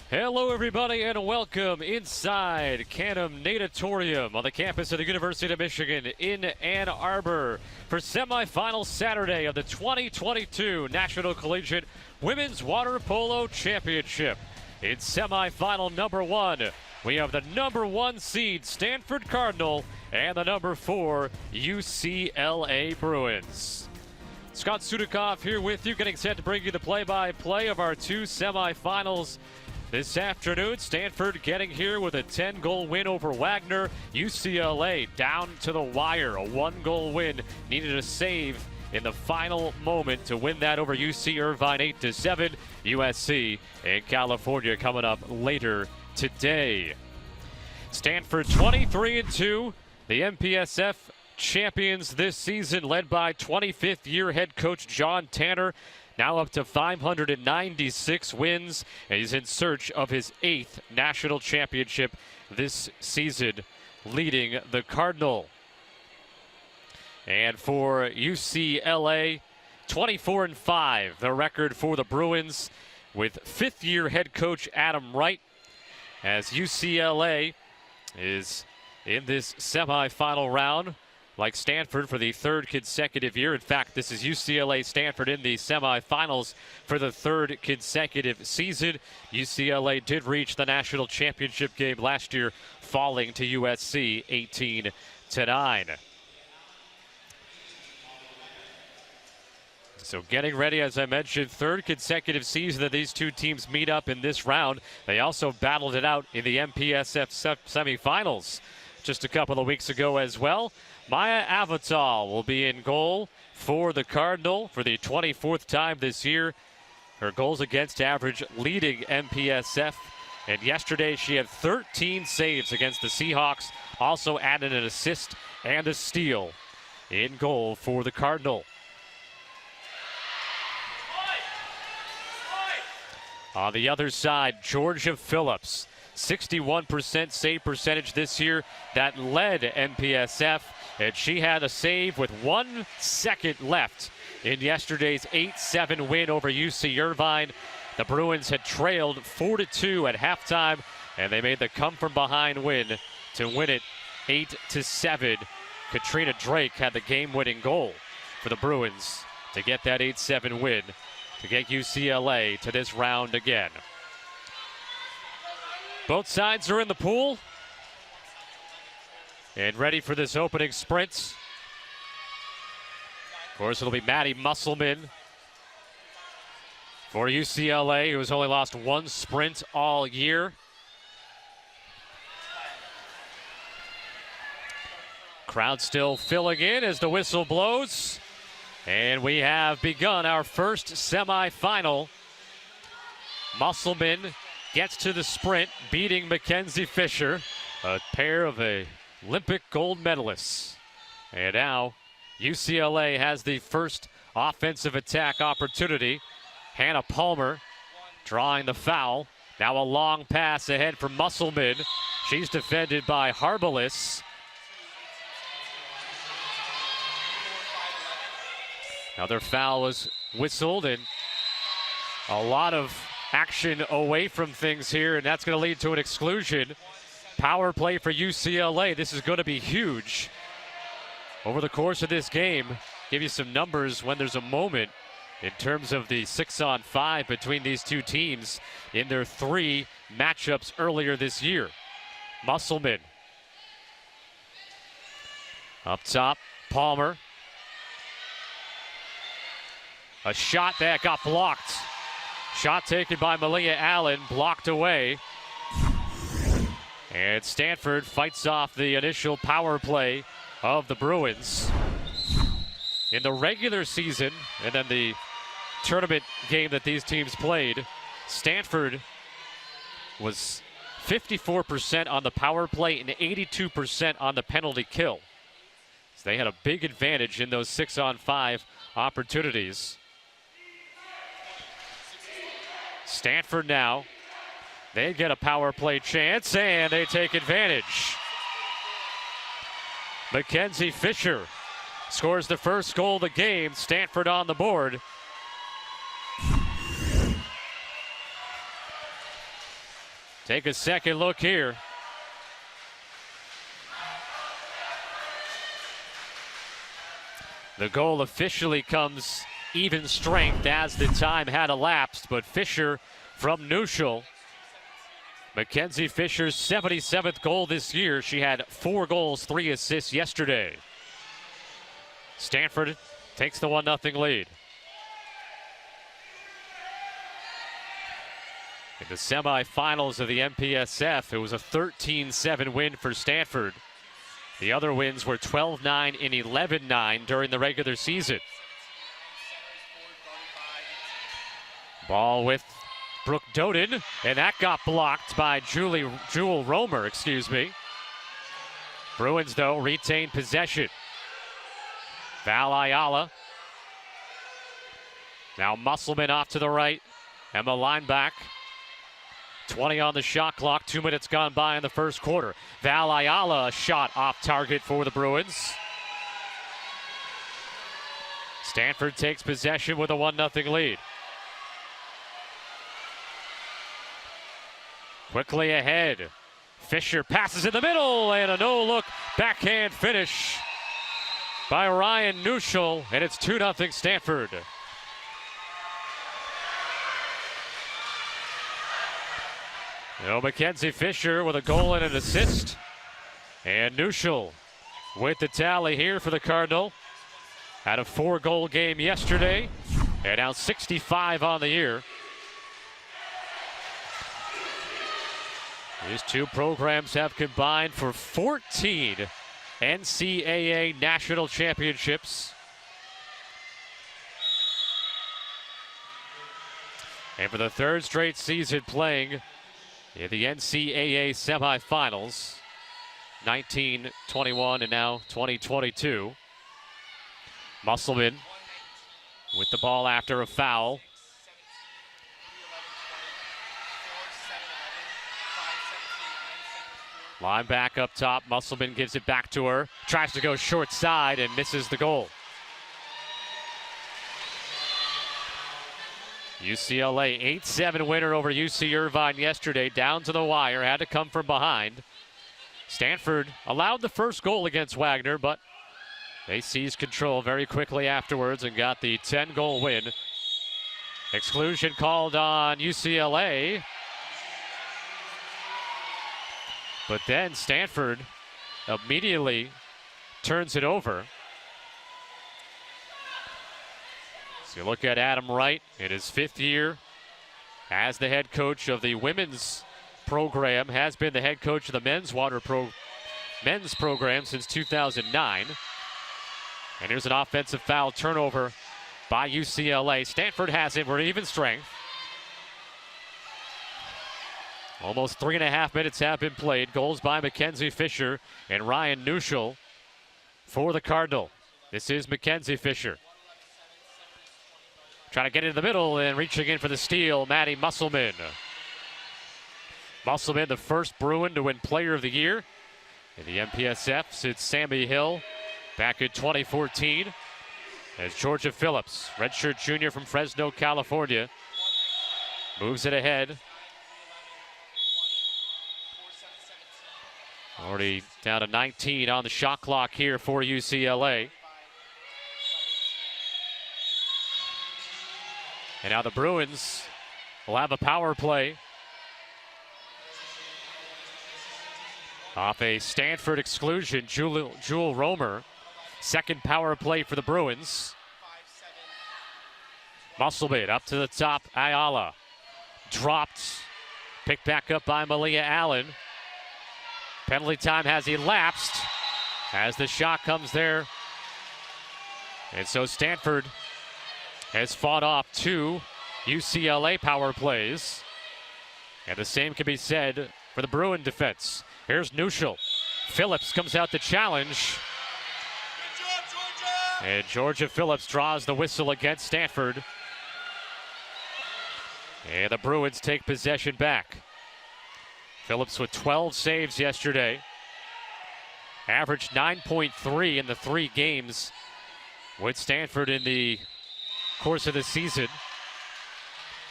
Hello, everybody, and welcome inside Canham Natatorium on the campus of the University of Michigan in Ann Arbor for semifinal Saturday of the 2022 National Collegiate Women's Water Polo Championship. In semifinal number one, we have the number one seed Stanford Cardinal and the number 4 UCLA Bruins. Scott Sudikoff here with you, getting set to bring you the play-by-play of our two semifinals this afternoon. Stanford getting here with a 10-goal win over Wagner. UCLA down to the wire. A 1-goal win. Needed a save in the final moment to win that over UC Irvine 8-7. USC in California coming up later today. Stanford 23-2. The MPSF champions this season, led by 25th year head coach John Tanner. Now up to 596 wins, and he's in search of his 8th national championship this season, leading the Cardinal. And for UCLA, 24-5, the record for the Bruins, with 5th year head coach Adam Wright, as UCLA is in this semifinal round, like Stanford, for the 3rd consecutive year. In fact, this is UCLA-Stanford in the semifinals for the 3rd consecutive season. UCLA did reach the national championship game last year, falling to USC 18-9. So getting ready, as I mentioned, 3rd consecutive season that these two teams meet up in this round. They also battled it out in the MPSF semifinals just a couple of weeks ago as well. Maya Avatal will be in goal for the Cardinal for the 24th time this year. Her goals against average leading MPSF. And yesterday she had 13 saves against the Seahawks. Also added an assist and a steal in goal for the Cardinal. On the other side, Georgia Phillips. 61% save percentage this year. That led MPSF, and she had a save with 1 second left in yesterday's 8-7 win over UC Irvine. The Bruins had trailed 4-2 at halftime, and they made the come-from-behind win to win it 8-7. Katrina Drake had the game-winning goal for the Bruins to get that 8-7 win, to get UCLA to this round again. Both sides are in the pool and ready for this opening sprint. Of course, it'll be Maddie Musselman for UCLA, who has only lost 1 sprint all year. Crowd still filling in as the whistle blows. And we have begun our first semifinal. Musselman gets to the sprint, beating Mackenzie Fisher, a pair of Olympic gold medalists. And now UCLA has the first offensive attack opportunity. Hannah Palmer drawing the foul. Now a long pass ahead for Musselman. She's defended by Harbalis. Another foul was whistled, and a lot of action away from things here, and that's going to lead to an exclusion. Power play for UCLA. This is going to be huge over the course of this game. Give you some numbers when there's a moment in terms of the 6-on-5 between these two teams in their 3 matchups earlier this year. Musselman up top, Palmer. A shot that got blocked. Shot taken by Malia Allen, blocked away. And Stanford fights off the initial power play of the Bruins. In the regular season, and then the tournament game that these teams played, Stanford was 54% on the power play and 82% on the penalty kill. So they had a big advantage in those 6-on-5 opportunities. Stanford now, they get a power play chance, and they take advantage. Mackenzie Fisher scores the first goal of the game. Stanford on the board. Take a second look here. The goal officially comes even strength as the time had elapsed, but Fisher from neutral. Mackenzie Fisher's 77th goal this year. She had 4 goals, 3 assists yesterday. Stanford takes the 1-0 lead. In the semifinals of the MPSF, it was a 13-7 win for Stanford. The other wins were 12-9 and 11-9 during the regular season. Ball with Brooke Doden, and that got blocked by Jewel Romer, Bruins, though, retain possession. Val Ayala. Now Musselman off to the right. Emma Lineback. 20 on the shot clock. 2 minutes gone by in the first quarter. Val Ayala, a shot off target for the Bruins. Stanford takes possession with a 1-0 lead. Quickly ahead. Fisher passes in the middle, and a no-look backhand finish by Ryan Nuschel, and it's 2-0 Stanford. Mackenzie Fisher with a goal and an assist. And Nuschel with the tally here for the Cardinal. Had a 4-goal game yesterday, and now 65 on the year. These two programs have combined for 14 NCAA national championships. And for the 3rd straight season playing in the NCAA semifinals, 1921 and now 2022. Musselman with the ball after a foul. Line back up top. Musselman gives it back to her. Tries to go short side and misses the goal. UCLA 8-7 winner over UC Irvine yesterday. Down to the wire. Had to come from behind. Stanford allowed the first goal against Wagner, but they seized control very quickly afterwards and got the 10-goal win. Exclusion called on UCLA. But then Stanford immediately turns it over. So you look at Adam Wright in his 5th year as the head coach of the women's program, has been the head coach of the men's program since 2009. And here's an offensive foul turnover by UCLA. Stanford has it. We're even strength. Almost 3.5 minutes have been played. Goals by Mackenzie Fisher and Ryan Nuschel for the Cardinal. This is Mackenzie Fisher. Trying to get into the middle and reaching in for the steal, Maddie Musselman. Musselman, the first Bruin to win Player of the Year in the MPSF since Sammy Hill back in 2014. As Georgia Phillips, redshirt junior from Fresno, California, moves it ahead. Already down to 19 on the shot clock here for UCLA. And now the Bruins will have a power play off a Stanford exclusion. Jewel Romer, second power play for the Bruins. Musselman up to the top. Ayala dropped, picked back up by Malia Allen. Penalty time has elapsed as the shot comes there. And so Stanford has fought off 2 UCLA power plays. And the same can be said for the Bruin defense. Here's Nuschel. Phillips comes out to challenge. And Georgia Phillips draws the whistle against Stanford. And the Bruins take possession back. Phillips with 12 saves yesterday. Averaged 9.3 in the 3 games with Stanford in the course of the season.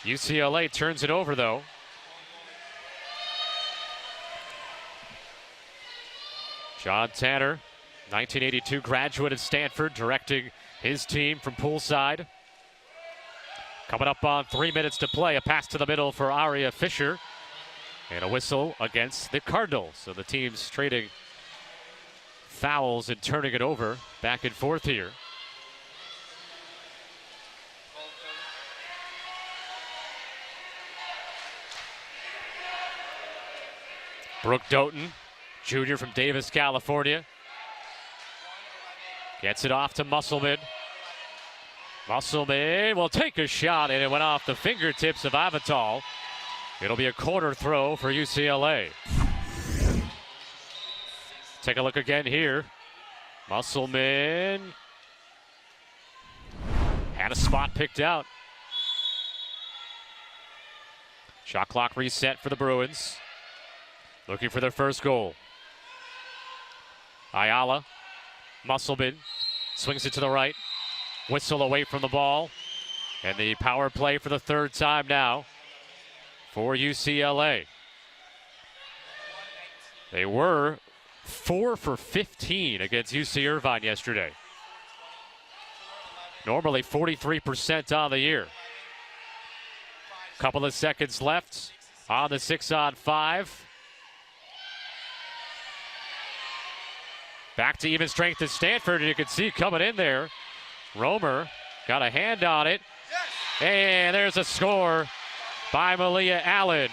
UCLA turns it over, though. John Tanner, 1982 graduate of Stanford, directing his team from poolside. Coming up on 3 minutes to play, a pass to the middle for Aria Fisher, and a whistle against the Cardinals. So the team's trading fouls and turning it over back and forth here. Brooke Doughton, junior from Davis, California. Gets it off to Musselman. Musselman will take a shot, and it went off the fingertips of Avital. It'll be a corner throw for UCLA. Take a look again here. Musselman had a spot picked out. Shot clock reset for the Bruins. Looking for their first goal. Ayala, Musselman, swings it to the right. Whistle away from the ball. And the power play for the third time now for UCLA. They were 4 for 15 against UC Irvine yesterday. Normally 43% on the year. Couple of seconds left on the 6-on-5. Back to even strength at Stanford, and you can see coming in there, Romer got a hand on it, and there's a score by Malia Allen.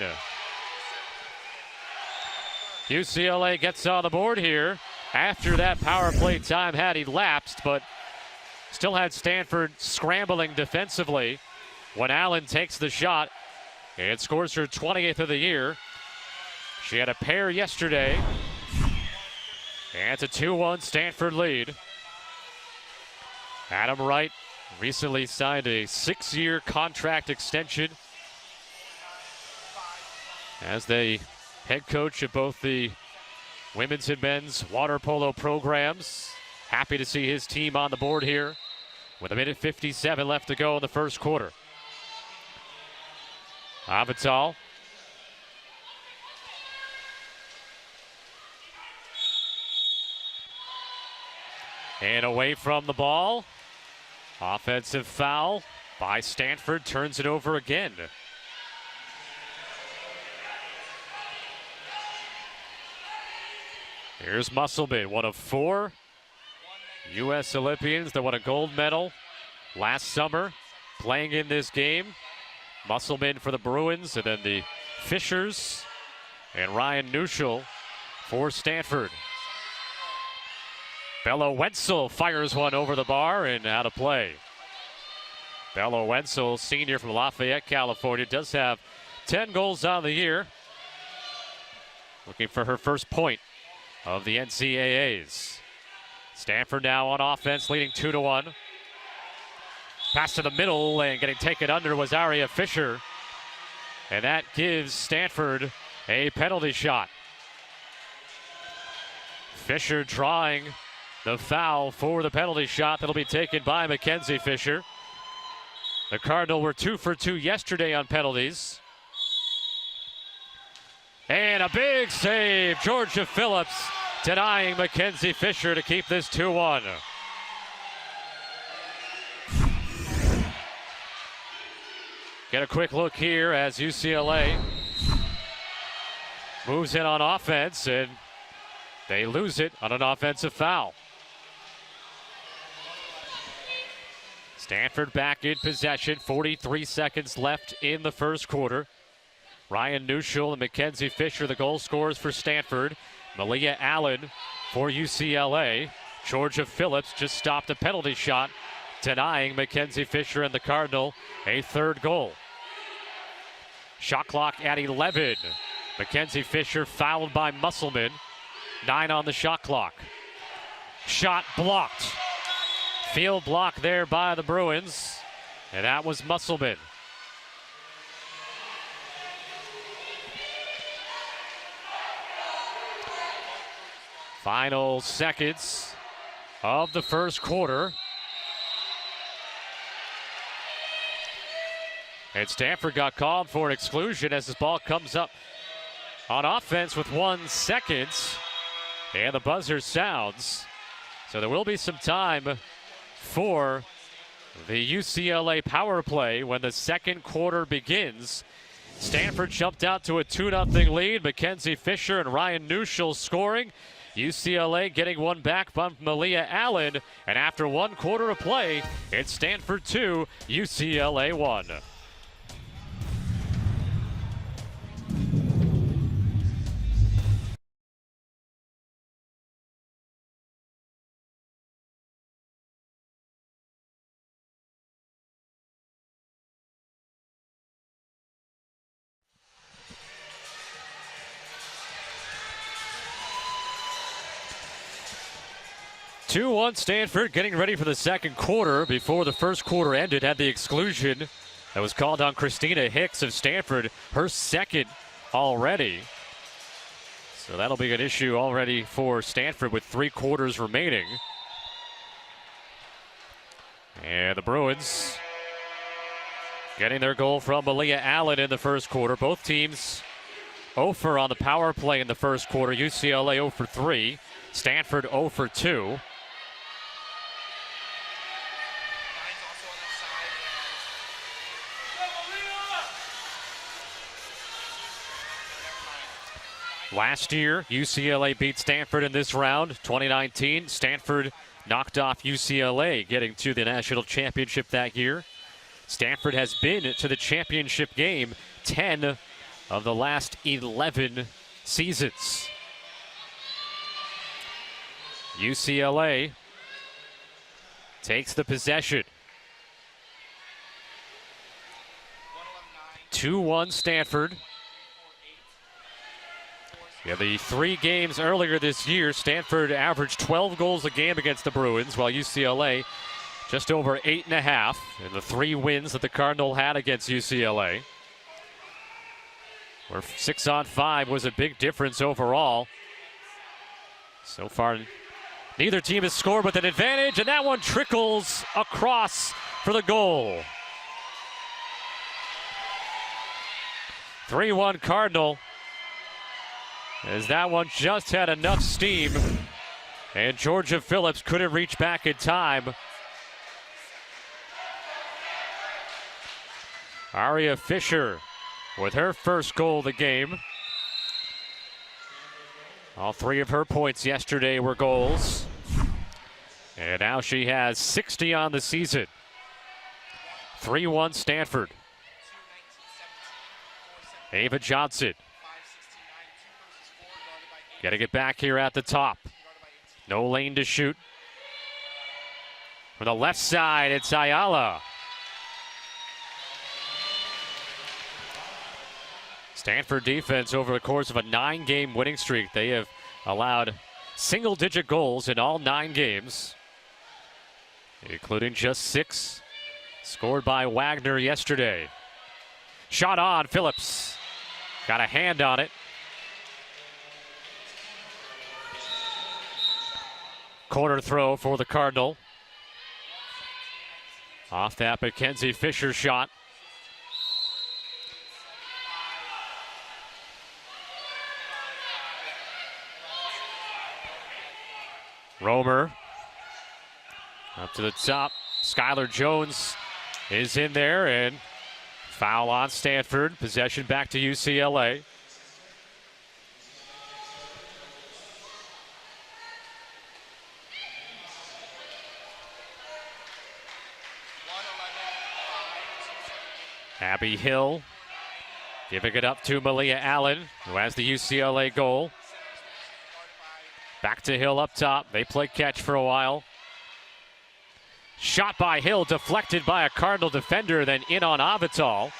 UCLA gets on the board here after that power play time had elapsed, but still had Stanford scrambling defensively when Allen takes the shot and scores her 20th of the year. She had a pair yesterday. And it's a 2-1 Stanford lead. Adam Wright recently signed a 6-year contract extension as the head coach of both the women's and men's water polo programs. Happy to see his team on the board here with 1:57 left to go in the first quarter. Avital. And away from the ball. Offensive foul by Stanford, turns it over again. Here's Musselman, one of 4 U.S. Olympians that won a gold medal last summer, playing in this game. Musselman for the Bruins, and then the Fishers, and Ryan Neuschel for Stanford. Bella Wenzel fires one over the bar and out of play. Bella Wenzel, senior from Lafayette, California, does have 10 goals on the year. Looking for her first point of the NCAAs. Stanford now on offense, leading 2-1. Pass to the middle, and getting taken under was Aria Fisher. And that gives Stanford a penalty shot. Fisher drawing the foul for the penalty shot that'll be taken by Mackenzie Fisher. The Cardinal were 2 for 2 yesterday on penalties. And a big save, Georgia Phillips denying Mackenzie Fisher to keep this 2-1. Get a quick look here as UCLA moves in on offense, and they lose it on an offensive foul. Stanford back in possession, 43 seconds left in the first quarter. Ryan Neuschel and Mackenzie Fisher, the goal scorers for Stanford. Malia Allen for UCLA. Georgia Phillips just stopped a penalty shot, denying Mackenzie Fisher and the Cardinal a third goal. Shot clock at 11. Mackenzie Fisher fouled by Musselman. 9 on the shot clock. Shot blocked. Field block there by the Bruins, and that was Musselman. Final seconds of the first quarter. And Stanford got called for an exclusion as this ball comes up on offense with 1 second. And the buzzer sounds. So there will be some time for the UCLA power play when the second quarter begins. Stanford jumped out to a 2-0 lead. Mackenzie Fisher and Ryan Neuschel scoring. UCLA getting one back from Malia Allen. And after 1 quarter of play, it's Stanford 2, UCLA 1. Two-one Stanford getting ready for the second quarter. Before the first quarter ended, had the exclusion that was called on Christina Hicks of Stanford, her second already. So that'll be an issue already for Stanford with 3 quarters remaining. And the Bruins getting their goal from Malia Allen in the first quarter. Both teams 0 for on the power play in the first quarter. UCLA 0 for 3. Stanford 0 for 2. Last year, UCLA beat Stanford in this round, 2019. Stanford knocked off UCLA, getting to the national championship that year. Stanford has been to the championship game 10 of the last 11 seasons. UCLA takes the possession. 2-1 Stanford. Yeah, the 3 games earlier this year, Stanford averaged 12 goals a game against the Bruins, while UCLA just over 8.5 in the 3 wins that the Cardinal had against UCLA. Where 6-on-5 was a big difference overall. So far, neither team has scored with an advantage, and that one trickles across for the goal. 3-1 Cardinal. As that one just had enough steam, and Georgia Phillips couldn't reach back in time. Aria Fisher with her first goal of the game. All 3 of her points yesterday were goals. And now she has 60 on the season. 3-1 Stanford. Ava Johnson. Got to get back here at the top. No lane to shoot. From the left side, it's Ayala. Stanford defense over the course of a 9-game winning streak. They have allowed single-digit goals in all 9 games, including just 6 scored by Wagner yesterday. Shot on, Phillips. Got a hand on it. Corner throw for the Cardinal. Off that Mackenzie Fisher shot. Romer up to the top. Skylar Jones is in there, and foul on Stanford. Possession back to UCLA. Abby Hill giving it up to Malia Allen, who has the UCLA goal. Back to Hill up top. They play catch for a while. Shot by Hill, deflected by a Cardinal defender, then in on Avital.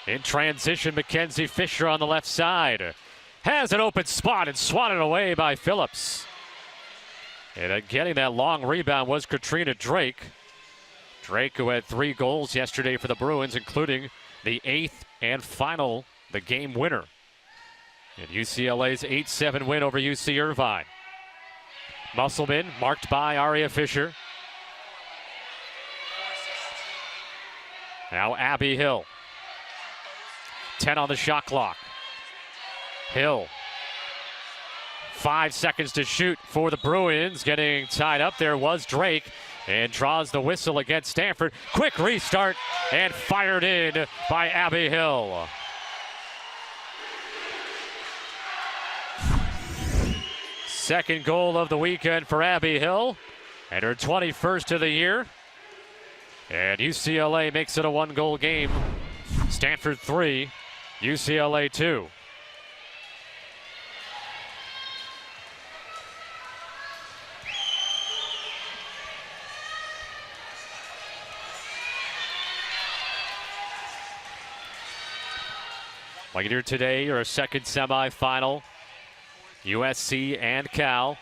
In transition, Mackenzie Fisher on the left side. Has an open spot and swatted away by Phillips. And getting that long rebound was Katrina Drake. Drake, who had 3 goals yesterday for the Bruins, including the 8th and final, the game winner in UCLA's 8-7 win over UC Irvine. Musselman marked by Aria Fisher. Now Abby Hill. 10 on the shot clock. Hill. 5 seconds to shoot for the Bruins. Getting tied up there was Drake and draws the whistle against Stanford. Quick restart and fired in by Abby Hill. Second goal of the weekend for Abby Hill and her 21st of the year. And UCLA makes it a 1-goal game. Stanford 3, UCLA 2. Like here today, your second semifinal, USC and Cal.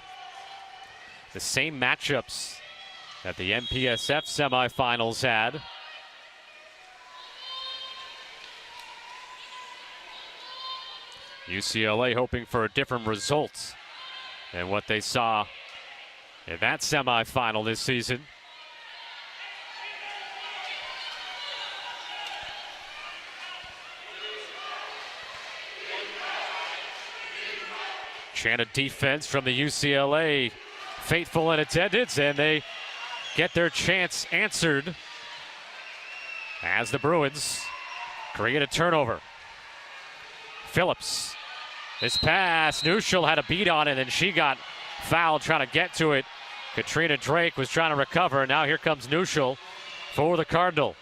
The same matchups that the MPSF semifinals had. UCLA hoping for a different result than what they saw in that semifinal this season. Chanted defense from the UCLA faithful in attendance, and they get their chance answered as the Bruins create a turnover. Phillips, this pass, Nuschel had a beat on it, and she got fouled trying to get to it. Katrina Drake was trying to recover, and now here comes Nuschel for the Cardinal.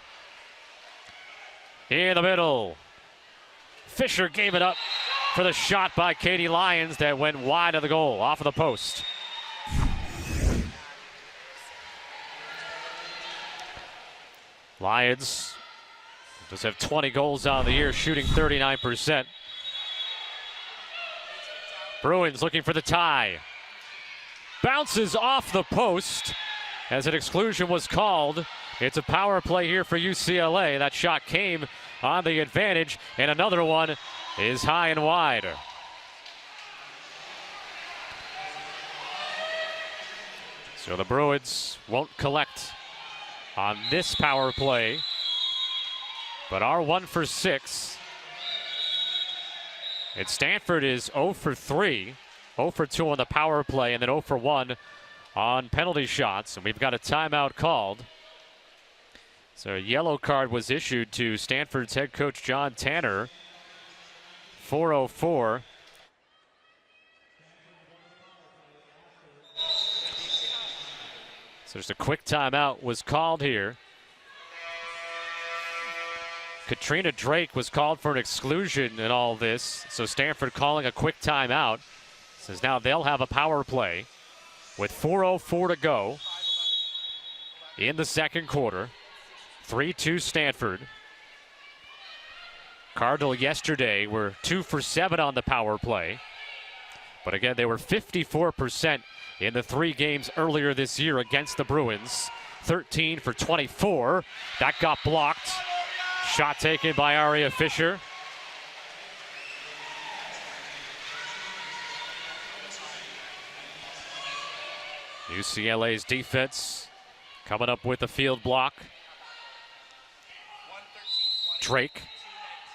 In the middle, Fisher gave it up for the shot by Katie Lyons that went wide of the goal, off of the post. Lions just have 20 goals on the year, shooting 39%. Bruins looking for the tie. Bounces off the post as an exclusion was called. It's a power play here for UCLA. That shot came on the advantage, and another one is high and wide. So the Bruins won't collect on this power play, but are 1 for 6. And Stanford is 0 for 3, 0 for 2 on the power play, and then 0 for 1 on penalty shots. And we've got a timeout called. So a yellow card was issued to Stanford's head coach John Tanner. 4:04. So just a quick timeout was called here. Katrina Drake was called for an exclusion in all this. So Stanford calling a quick timeout. Says now they'll have a power play with 4:04 to go in the second quarter. 3-2 Stanford. Cardinal yesterday were 2 for 7 on the power play. But again, they were 54% in the 3 games earlier this year against the Bruins. 13 for 24. That got blocked. Shot taken by Aria Fisher. UCLA's defense coming up with a field block. Drake,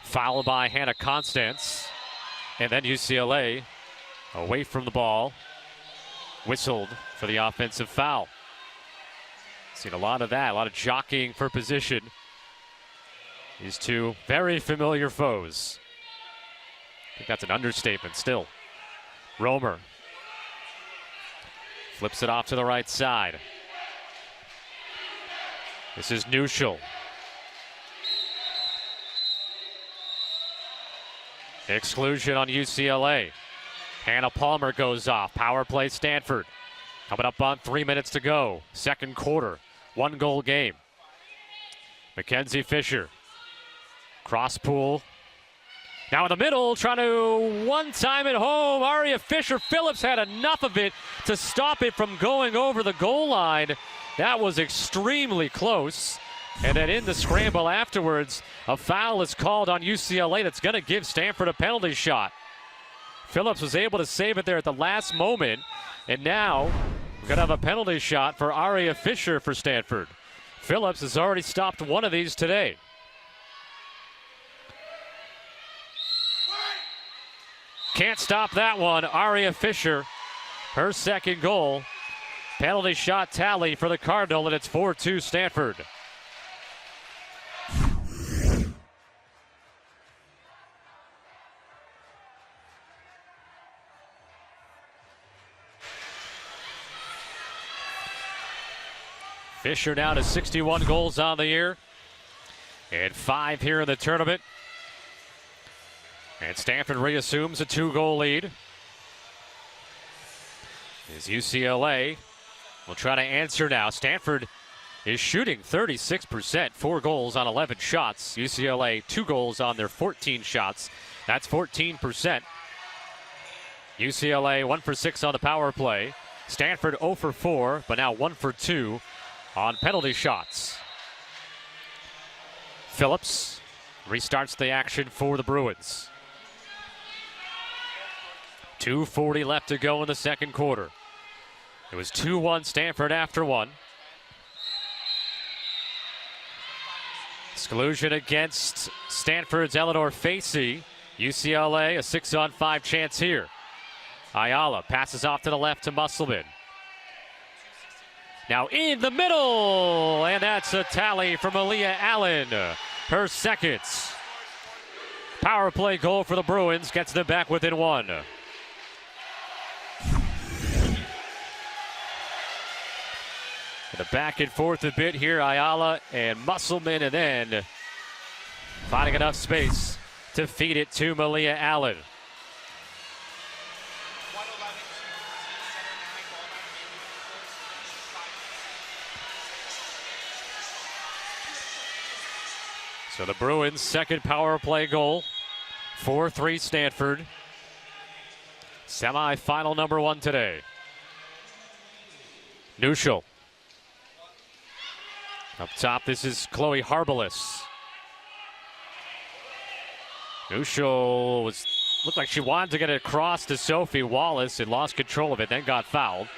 fouled by Hannah Constance. And then UCLA away from the ball, whistled for the offensive foul. Seen a lot of that, a lot of jockeying for position. These two very familiar foes. I think that's an understatement still. Romer flips it off to the right side. This is Nuschel. Exclusion on UCLA. Hannah Palmer goes off. Power play Stanford. Coming up on 3 minutes to go. Second quarter. 1-goal game. Mackenzie Fisher. Cross pool. Now in the middle, trying to one-time it home. Aria Fisher Phillips had enough of it to stop it from going over the goal line. That was extremely close. And then in the scramble afterwards, a foul is called on UCLA that's going to give Stanford a penalty shot. Phillips was able to save it there at the last moment. And now we're going to have a penalty shot for Aria Fisher for Stanford. Phillips has already stopped one of these today. Can't stop that one. Aria Fisher, her second goal. Penalty shot tally for the Cardinal, and it's 4-2 Stanford. Fisher now to 61 goals on the year and 5 here in the tournament. And Stanford reassumes a 2-goal lead. As UCLA will try to answer now. Stanford is shooting 36%, 4 goals on 11 shots. UCLA 2 goals on their 14 shots. That's 14%. UCLA 1 for 6 on the power play. Stanford 0 for 4, but now 1 for 2 on penalty shots. Phillips restarts the action for the Bruins. 2:40 left to go in the second quarter. It was 2-1 Stanford after 1. Exclusion against Stanford's Eleanor Facey. UCLA a 6-on-5 chance here. Ayala passes off to the left to Musselman. Now in the middle, and that's a tally from Aaliyah Allen, her second. Power play goal for the Bruins gets them back within 1. The back and forth a bit here, Ayala and Musselman, and then finding enough space to feed it to Malia Allen. So the Bruins' second power play goal, 4-3 Stanford. Semi-final number 1 today. Nuschel. Up top, this is Chloe Harbalis. Nuschel looked like she wanted to get it across to Sophie Wallace and lost control of it, then got fouled.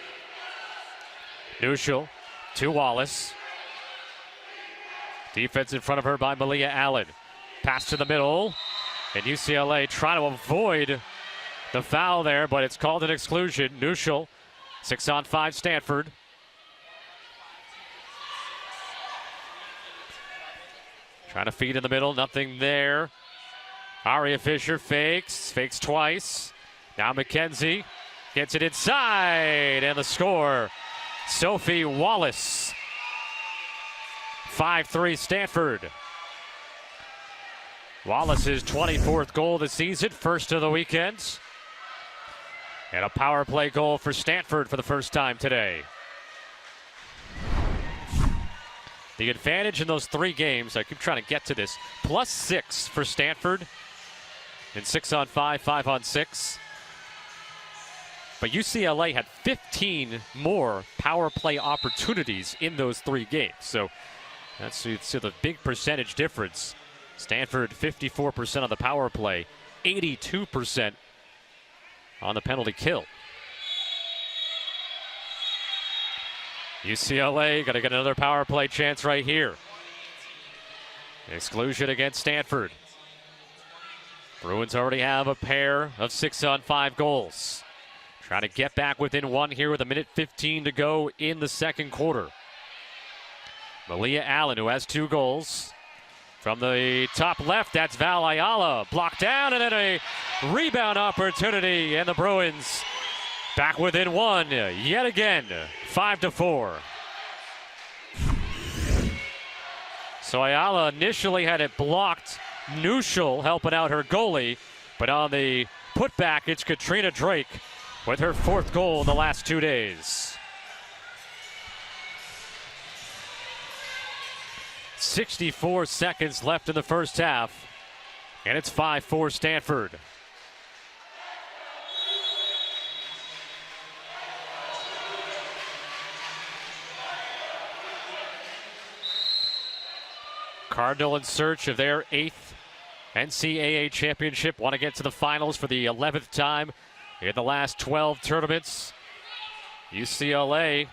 Nuschel to Wallace. Defense in front of her by Malia Allen. Pass to the middle. And UCLA trying to avoid the foul there, but it's called an exclusion. Nuschel, 6-on-5 Stanford. Trying to feed in the middle, nothing there. Aria Fisher fakes twice. Now Mackenzie gets it inside, and the score, Sophie Wallace. 5-3 Stanford. Wallace's 24th goal of the season, first of the weekend. And a power play goal for Stanford for the first time today. The advantage in those 3 games, I keep trying to get to this, +6 for Stanford in 6-on-5, 5-on-6. But UCLA had 15 more power play opportunities in those 3 games. So that's the big percentage difference. Stanford 54% on the power play, 82% on the penalty kill. UCLA got to get another power play chance right here. Exclusion against Stanford. Bruins already have a pair of 6-on-5 goals. Trying to get back within 1 here with 1:15 to go in the second quarter. Malia Allen, who has 2 goals. From the top left, that's Val Ayala. Blocked down, and then a rebound opportunity, and the Bruins back within 1 yet again, 5-4. So Ayala initially had it blocked. Nuschel helping out her goalie, but on the putback, it's Katrina Drake with her 4th goal in the last 2 days. 64 seconds left in the first half, and it's 5-4 Stanford. Cardinal in search of their 8th NCAA championship. Want to get to the finals for the 11th time in the last 12 tournaments. UCLA,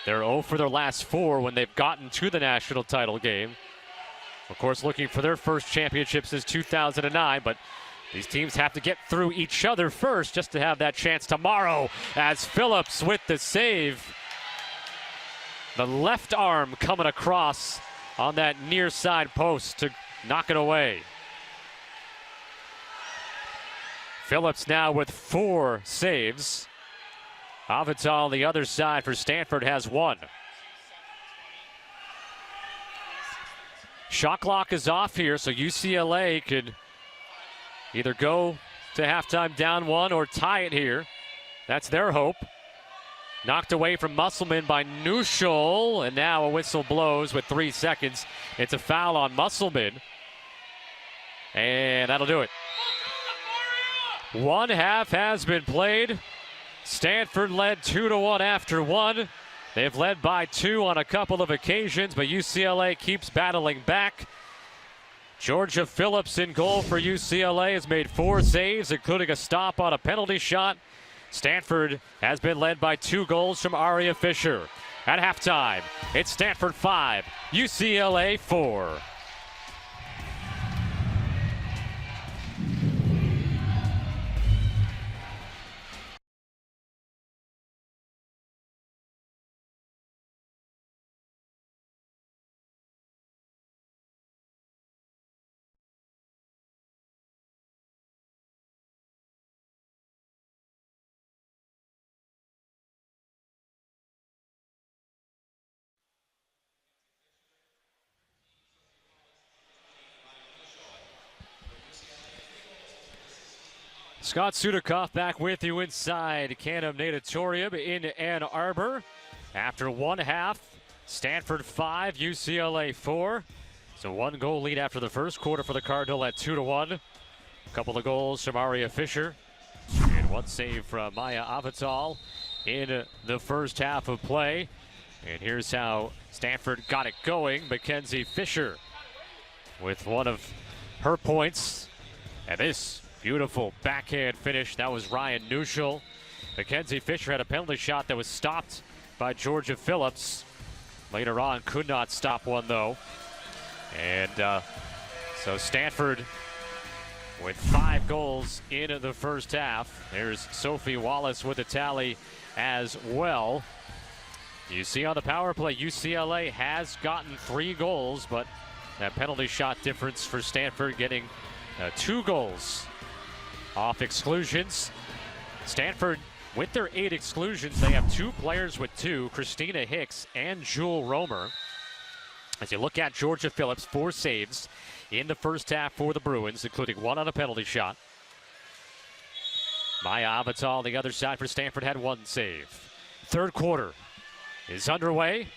they're 0 for their last 4 when they've gotten to the national title game. Of course, looking for their first championship since 2009, but These teams have to get through each other first just to have that chance tomorrow, as Phillips with the save. The left arm coming across on that near side post to knock it away. Phillips now with 4 saves. Avital on the other side for Stanford has 1. Shot clock is off here, so UCLA could either go to halftime down 1 or tie it here. That's their hope. Knocked away from Musselman by Nuschel, and now a whistle blows with 3 seconds. It's a foul on Musselman, and that'll do it. 1 half has been played. Stanford led 2-1 after 1. They've led by 2 on a couple of occasions, but UCLA keeps battling back. Georgia Phillips in goal for UCLA has made 4 saves, including a stop on a penalty shot. Stanford has been led by 2 goals from Aria Fisher. At halftime, it's Stanford 5, UCLA 4. Scott Sudikoff back with you inside Canham Natatorium in Ann Arbor. After 1 half, Stanford 5, UCLA 4. So 1 goal lead after the first quarter for the Cardinal at 2-1. A couple of goals from Aria Fisher and 1 save from Maya Avital in the first half of play. And here's how Stanford got it going. Mackenzie Fisher with 1 of her points. And this beautiful backhand finish, that was Ryan Nuschel. Mackenzie Fisher had a penalty shot that was stopped by Georgia Phillips. Later on, could not stop one though. And so Stanford with 5 goals in the first half. There's Sophie Wallace with a tally as well. You see on the power play, UCLA has gotten 3 goals, but that penalty shot difference for Stanford getting 2 goals off exclusions. Stanford, with their 8 exclusions, they have 2 players with 2, Christina Hicks and Jewel Romer. As you look at Georgia Phillips, 4 saves in the first half for the Bruins, including 1 on a penalty shot. Maya Avital on the other side for Stanford had 1 save. Third quarter is underway.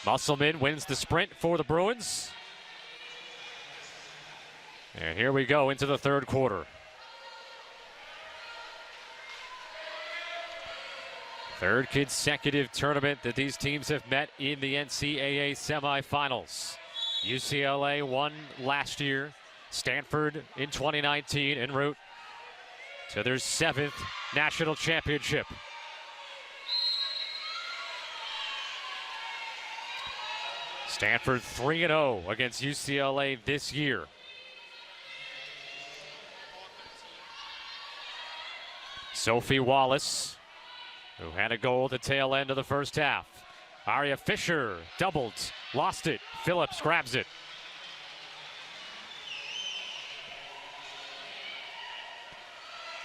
Musselman wins the sprint for the Bruins. And here we go into the third quarter. Third consecutive tournament that these teams have met in the NCAA semifinals. UCLA won last year. Stanford in 2019 en route to their 7th national championship. Stanford 3-0 against UCLA this year. Sophie Wallace, who had a goal at the tail end of the first half. Aria Fisher doubled, lost it. Phillips grabs it.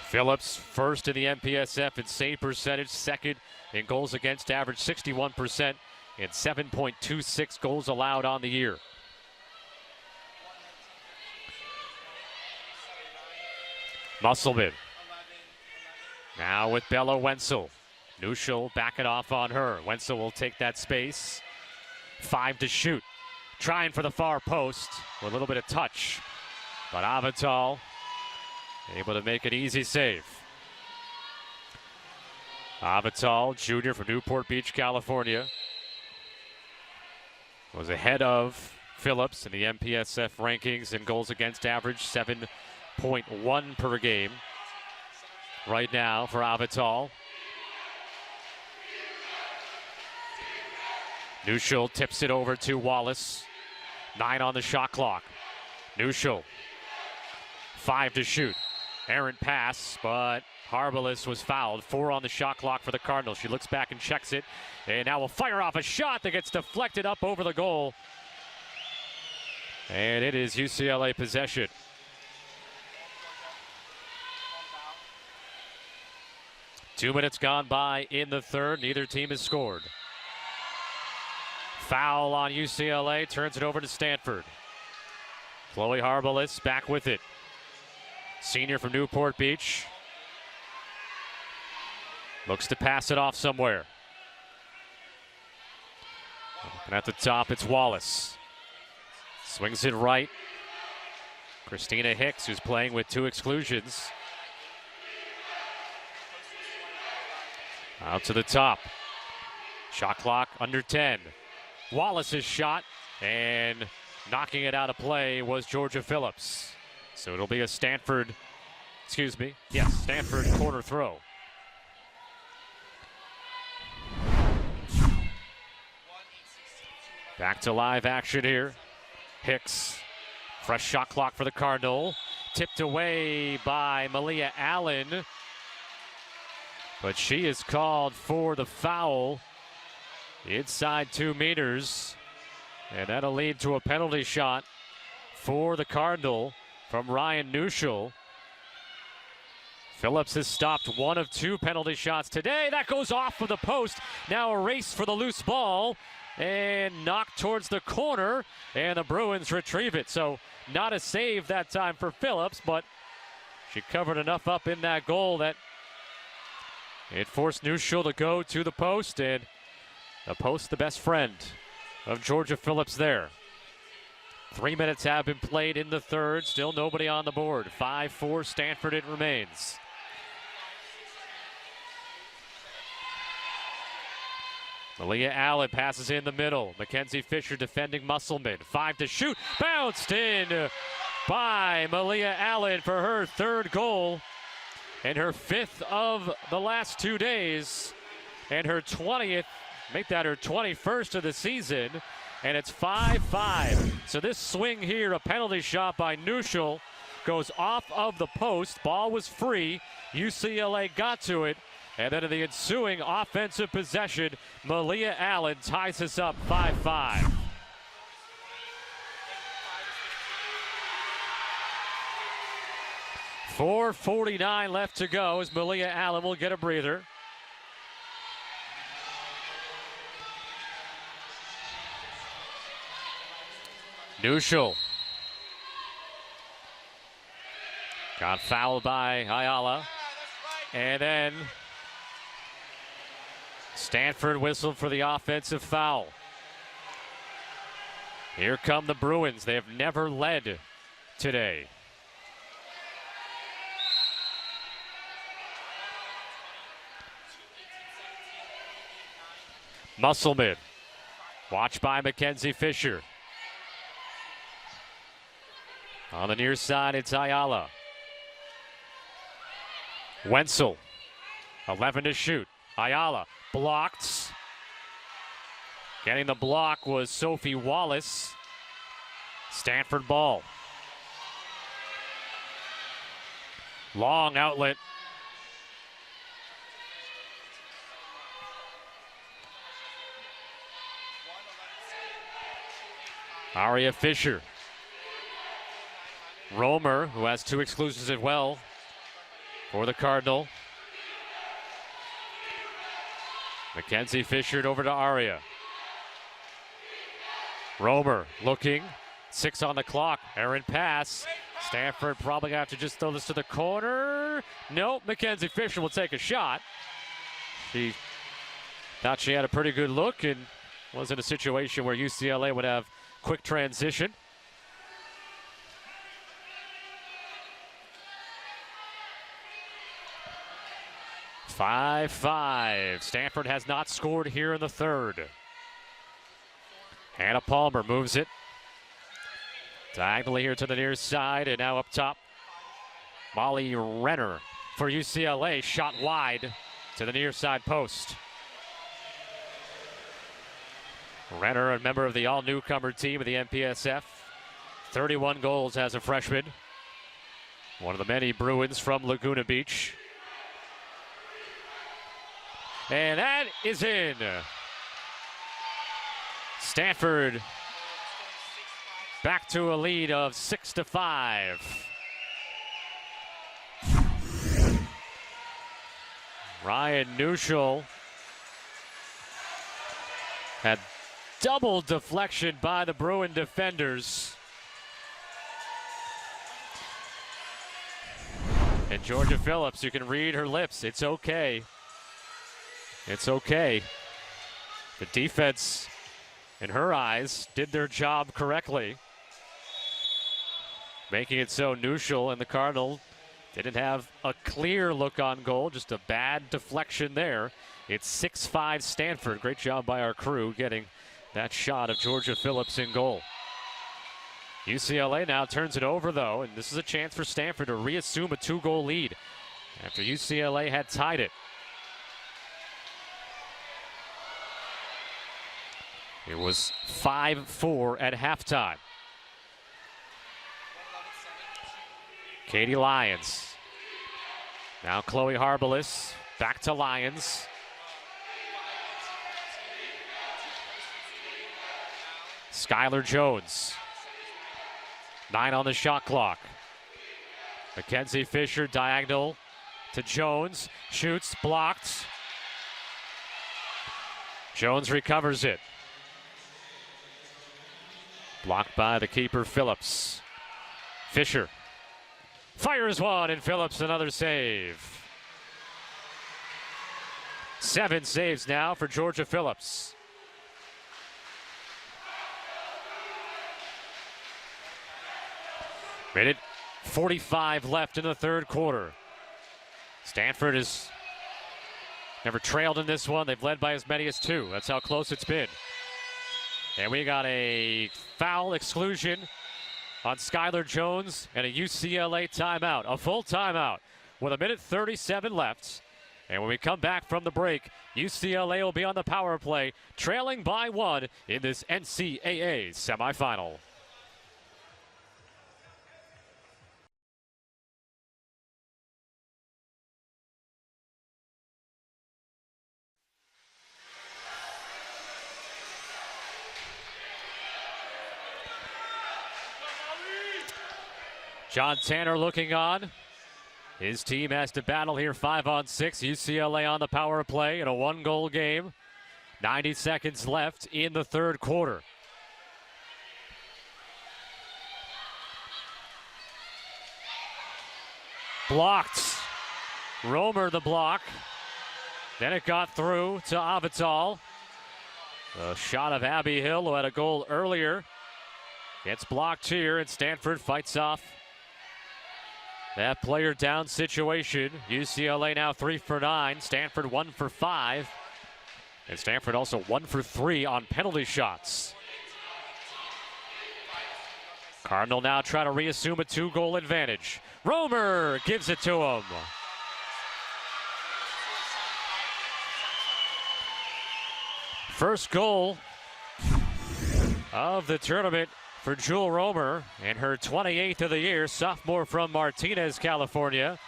Phillips first in the MPSF in save percentage, second in goals against average, 61%, and 7.26 goals allowed on the year. Musselman. Now with Bella Wenzel. Nuschel backing off on her. Wenzel will take that space. 5 to shoot. Trying for the far post with a little bit of touch. But Avital able to make an easy save. Avital, junior from Newport Beach, California, was ahead of Phillips in the MPSF rankings in goals against average, 7.1 per game. Right now for Avital. Nuschel tips it over to Wallace. 9 on the shot clock. Nuschel 5 to shoot. Errant pass, but Harbalis was fouled. 4 on the shot clock for the Cardinals. She looks back and checks it, and now will fire off a shot that gets deflected up over the goal. And it is UCLA possession. Two minutes gone by in the third. Neither team has scored. Foul on UCLA, turns it over to Stanford. Chloe Harbalis back with it. Senior from Newport Beach. Looks to pass it off somewhere. And at the top, it's Wallace. Swings it right. Christina Hicks, who's playing with 2 exclusions. Out to the top. Shot clock under 10. Wallace's shot, and knocking it out of play was Georgia Phillips. So it'll be a Stanford corner throw. Back to live action here. Hicks, fresh shot clock for the Cardinal. Tipped away by Malia Allen. But she is called for the foul inside 2 meters. And that'll lead to a penalty shot for the Cardinal from Ryan Nuschel. Phillips has stopped 1 of 2 penalty shots today. That goes off of the post. Now a race for the loose ball and knocked towards the corner, and the Bruins retrieve it. So not a save that time for Phillips, but she covered enough up in that goal that it forced Nuschel to go to the post, and the post the best friend of Georgia Phillips there. 3 minutes have been played in the third. Still nobody on the board. 5-4 Stanford it remains. Malia Allen passes in the middle. Mackenzie Fisher defending Musselman. 5 to shoot. Bounced in by Malia Allen for her 3rd goal. And her 5th of the last 2 days. And her 20th, make that her 21st of the season. And it's 5-5. So this swing here, a penalty shot by Nuschel, goes off of the post. Ball was free. UCLA got to it. And then in the ensuing offensive possession, Malia Allen ties us up 5-5. .449 left to go as Malia Allen will get a breather. Nuschel got fouled by Ayala. And then Stanford whistled for the offensive foul. Here come the Bruins. They have never led today. Musselman, watched by Mackenzie Fisher. On the near side, it's Ayala. Wenzel, 11 to shoot. Ayala blocked. Getting the block was Sophie Wallace. Stanford ball. Long outlet. Aria Fisher. Romer, who has 2 exclusions as well for the Cardinal. Mackenzie Fisher over to Aria. Romer looking. 6 on the clock. Errant pass. Stanford probably have to just throw this to the corner. Nope, Mackenzie Fisher will take a shot. She thought she had a pretty good look and was in a situation where UCLA would have quick transition. .55. Stanford has not scored here in the third. Hannah Palmer moves it diagonally here to the near side, and now up top, Molly Renner for UCLA, shot wide to the near side post. Renner, a member of the all-newcomer team of the MPSF, 31 goals as a freshman. One of the many Bruins from Laguna Beach. And that is in. Stanford back to a lead of 6-5. Ryan Neuschel had double deflection by the Bruin defenders. And Georgia Phillips, you can read her lips. It's okay. It's okay. The defense, in her eyes, did their job correctly. Making it so Neuschel and the Cardinal didn't have a clear look on goal, just a bad deflection there. It's 6-5 Stanford. Great job by our crew getting that shot of Georgia Phillips in goal. UCLA now turns it over, though, and this is a chance for Stanford to reassume a 2-goal lead after UCLA had tied it. It was 5-4 at halftime. Katie Lyons. Now Chloe Harbalis back to Lyons. Skylar Jones. 9 on the shot clock. Mackenzie Fisher diagonal to Jones. Shoots, blocked. Jones recovers it. Blocked by the keeper, Phillips. Fisher fires one, and Phillips another save. 7 saves now for Georgia Phillips. Minute 45 left in the third quarter. Stanford has never trailed in this one. They've led by as many as 2. That's how close it's been. And we got a foul exclusion on Skylar Jones and a UCLA timeout, a full timeout with a minute 37 left. And when we come back from the break, UCLA will be on the power play, trailing by 1 in this NCAA semifinal. John Tanner looking on. His team has to battle here 5-on-6. UCLA on the power play in a 1-goal game. 90 seconds left in the third quarter. Blocked. Romer the block. Then it got through to Avital. A shot of Abby Hill, who had a goal earlier. Gets blocked here, and Stanford fights off that player down situation. UCLA now 3 for 9. Stanford 1 for 5. And Stanford also 1 for 3 on penalty shots. Cardinal now try to reassume a 2-goal advantage. Romer gives it to him. First goal of the tournament for Jewel Romer, and her 28th of the year, sophomore from Martinez, California.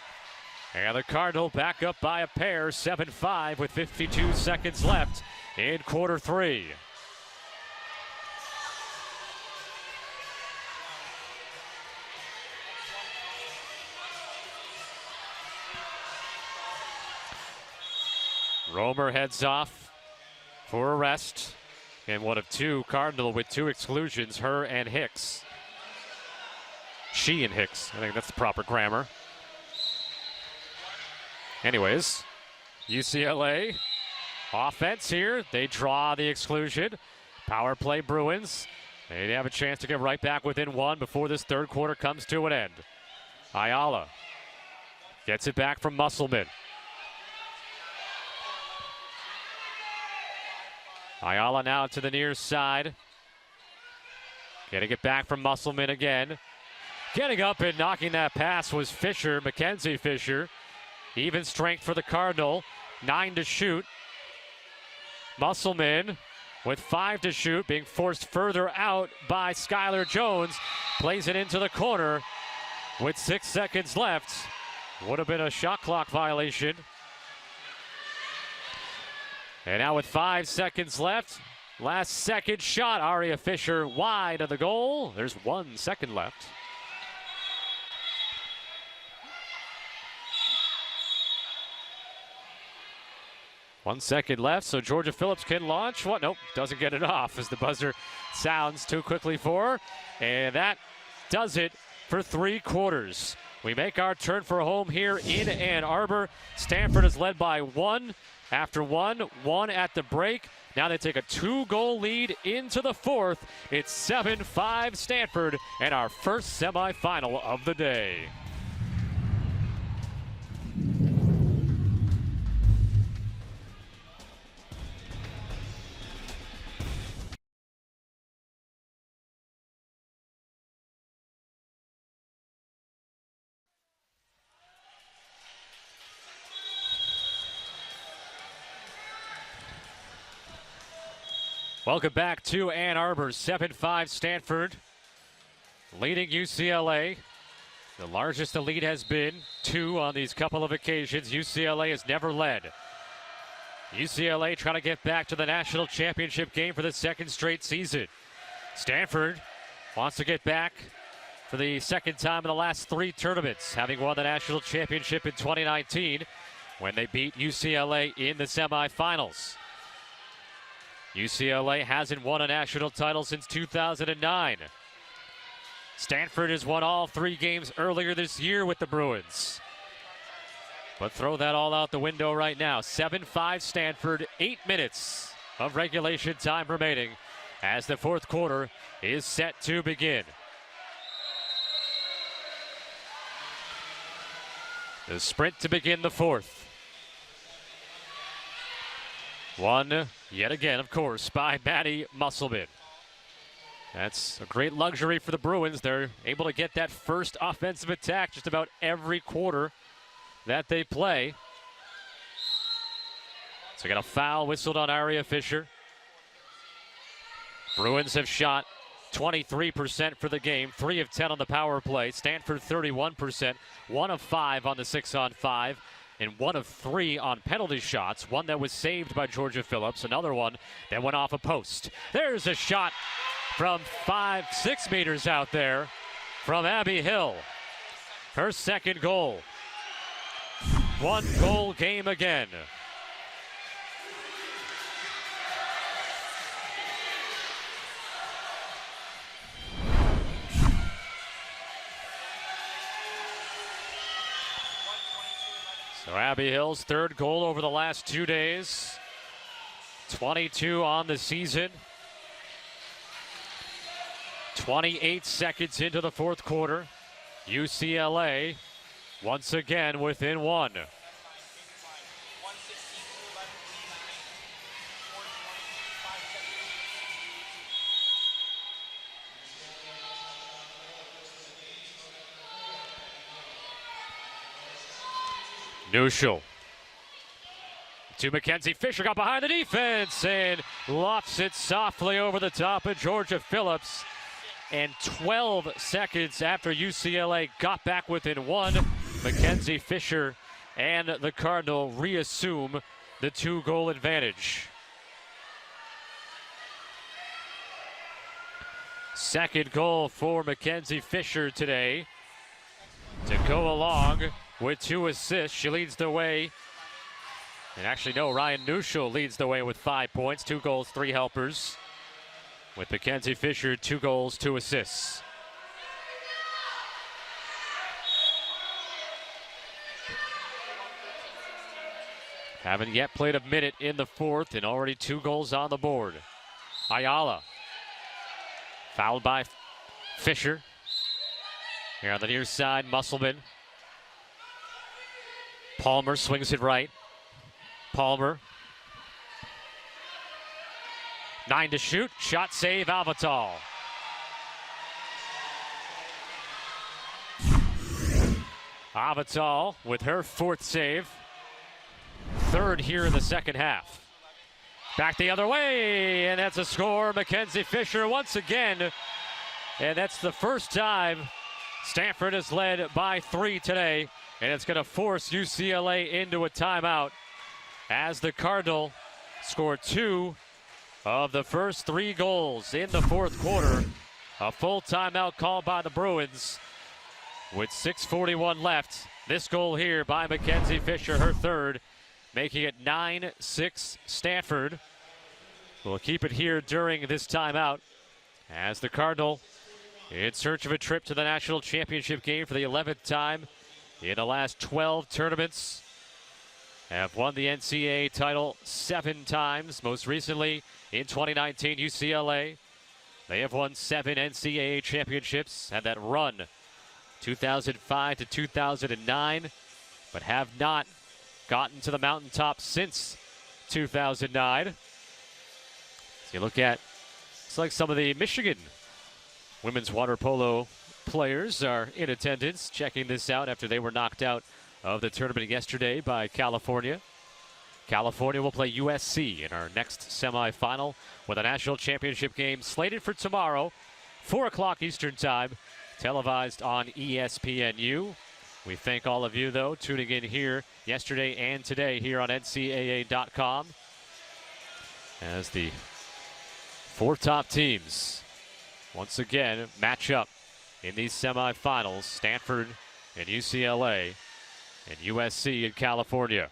And the Cardinal back up by a pair, 7-5 with 52 seconds left in quarter 3. Romer heads off for a rest. And one of 2 Cardinal with 2 exclusions, her and Hicks. She and Hicks, I think that's the proper grammar. Anyways, UCLA offense here. They draw the exclusion. Power play Bruins. They have a chance to get right back within 1 before this third quarter comes to an end. Ayala gets it back from Musselman. Ayala now to the near side. Getting it back from Musselman again. Getting up and knocking that pass was Fisher, Mackenzie Fisher. Even strength for the Cardinal. 9 to shoot. Musselman with 5 to shoot, being forced further out by Skylar Jones. Plays it into the corner. with 6 seconds left. Would have been a shot clock violation. And now with 5 seconds left, last second shot, Aria Fisher wide of the goal. There's 1 second left. One second left, so Georgia Phillips can launch. What? Nope, doesn't get it off as the buzzer sounds too quickly for her. And that does it for 3 quarters. We make our turn for home here in Ann Arbor. Stanford is led by 1 after 1 at the break. Now they take a 2-goal lead into the 4th. It's 7-5 Stanford and our first semifinal of the day. Welcome back to Ann Arbor. 7-5 Stanford leading UCLA. The largest the lead has been 2 on these couple of occasions. UCLA has never led. UCLA trying to get back to the national championship game for the 2nd straight season. Stanford wants to get back for the 2nd time in the last 3 tournaments, having won the national championship in 2019 when they beat UCLA in the semifinals. UCLA hasn't won a national title since 2009. Stanford has won all 3 games earlier this year with the Bruins. But throw that all out the window right now. 7-5 Stanford, 8 minutes of regulation time remaining as the 4th quarter is set to begin. The sprint to begin the 4th. Won yet again, of course, by Maddie Musselman. That's a great luxury for the Bruins. They're able to get that first offensive attack just about every quarter that they play. So we got a foul whistled on Aria Fisher. Bruins have shot 23% for the game, 3 of 10 on the power play. Stanford 31%, 1 of 5 on the 6-on-5. And 1 of 3 on penalty shots. 1 that was saved by Georgia Phillips. Another one that went off a post. There's a shot from 5-6 meters out there from Abby Hill. Her 2nd goal. 1-goal game again. So Abby Hill's 3rd goal over the last 2 days. 22 on the season. 28 seconds into the 4th quarter. UCLA once again within 1. Nuschel to Mackenzie Fisher, got behind the defense and lofts it softly over the top of Georgia Phillips. And 12 seconds after UCLA got back within 1, Mackenzie Fisher and the Cardinal reassume the 2-goal advantage. 2nd goal for Mackenzie Fisher today to go along with 2 assists. She leads the way. And actually, no, Ryan Nuschel leads the way with 5 points, 2 goals, 3 helpers. With Mackenzie Fisher, 2 goals, 2 assists. Haven't yet played a minute in the 4th and already 2 goals on the board. Ayala. Fouled by Fisher. Here on the near side, Musselman. Palmer swings it right. Palmer. 9 to shoot. Shot save, Avatal. Avatal with her 4th save. 3rd here in the 2nd half. Back the other way, and that's a score. Mackenzie Fisher once again. And that's the first time Stanford is led by 3 today, and it's going to force UCLA into a timeout as the Cardinal scored 2 of the first 3 goals in the fourth quarter. A full timeout called by the Bruins with 6:41 left. This goal here by Mackenzie Fisher, her third, making it 9-6 Stanford. We'll keep it here during this timeout as the Cardinal, in search of a trip to the national championship game for the 11th time in the last 12 tournaments, have won the NCAA title 7 times. Most recently in 2019, UCLA. They have won 7 NCAA championships, had that run 2005 to 2009, but have not gotten to the mountaintop since 2009. So you look at, it's like some of the Michigan women's water polo players are in attendance, checking this out after they were knocked out of the tournament yesterday by California. California will play USC in our next semifinal with a national championship game slated for tomorrow, 4 o'clock Eastern Time, televised on ESPNU. We thank all of you, though, tuning in here yesterday and today here on NCAA.com as the 4 top teams once again match up in these semifinals, Stanford and UCLA and USC in California.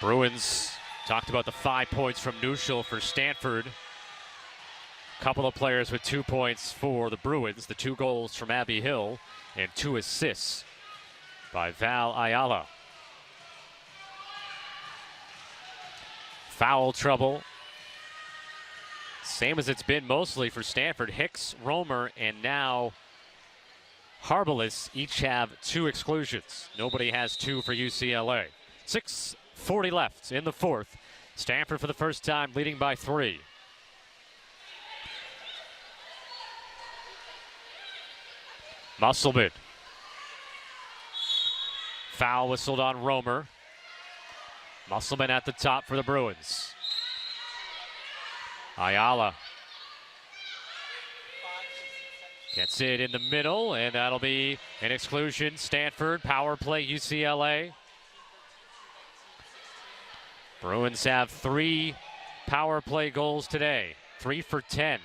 Bruins talked about the 5 points from Neuschel for Stanford. A couple of players with 2 points for the Bruins. The 2 goals from Abby Hill and 2 assists by Val Ayala. Foul trouble. Same as it's been mostly for Stanford. Hicks, Romer, and now Harbalis each have 2 exclusions. Nobody has 2 for UCLA. 6:40 left in the fourth. Stanford for the first time leading by 3. Musselman. Foul whistled on Romer. Musselman at the top for the Bruins. Ayala gets it in the middle, and that'll be an exclusion. Stanford, power play UCLA. Bruins have 3 power play goals today, 3 for 10.